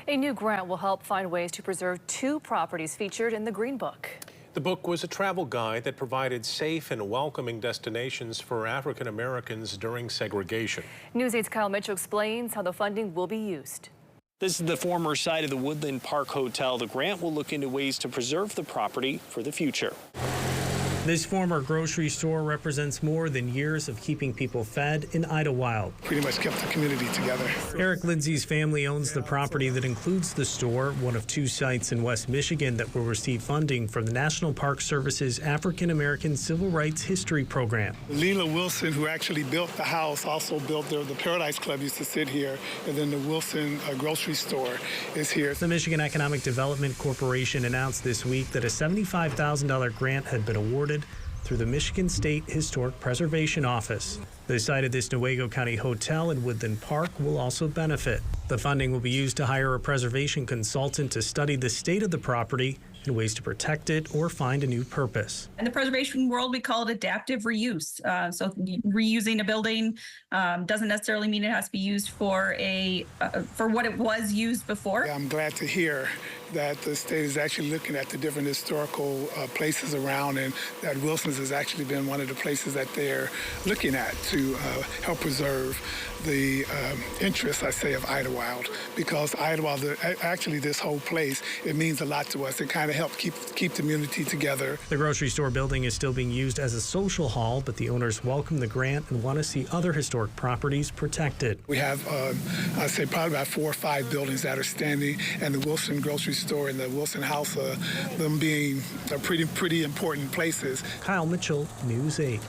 A new grant will help find ways to preserve two properties featured in the Green Book. The book was a travel guide that provided safe and welcoming destinations for African Americans during segregation. News 8's Kyle Mitchell explains how the funding will be used. This is the former site of the Woodland Park Hotel. The grant will look into ways to preserve the property for the future. This former grocery store represents more than years of keeping people fed in Idlewild. Pretty much kept the community together. Eric Lindsay's family owns the property that includes the store, one of two sites in West Michigan that will receive funding from the National Park Service's African American Civil Rights History Program. Leela Wilson, who actually built the house, also built the Paradise Club used to sit here, and then the Wilson grocery store is here. The Michigan Economic Development Corporation announced this week that a $75,000 grant had been awarded through the Michigan State Historic Preservation Office. The site of this Newaygo County hotel in Woodland Park will also benefit. The funding will be used to hire a preservation consultant to study the state of the property and ways to protect it or find a new purpose. In the preservation world, we call it adaptive reuse. So reusing a building doesn't necessarily mean it has to be used for what it was used before. I'm glad to hear that the state is actually looking at the different historical places around, and that Wilson's has actually been one of the places that they're looking at to help preserve the interests, I say, of Idlewild, because Idlewild, actually this whole place, it means a lot to us. It kind of helps keep the community together. The grocery store building is still being used as a social hall, but the owners welcome the grant and want to see other historic properties protected. We have, I'd say, probably about 4 or 5 buildings that are standing, and the Wilson grocery store and the Wilson house, them being pretty important places. Kyle Mitchell, News 8.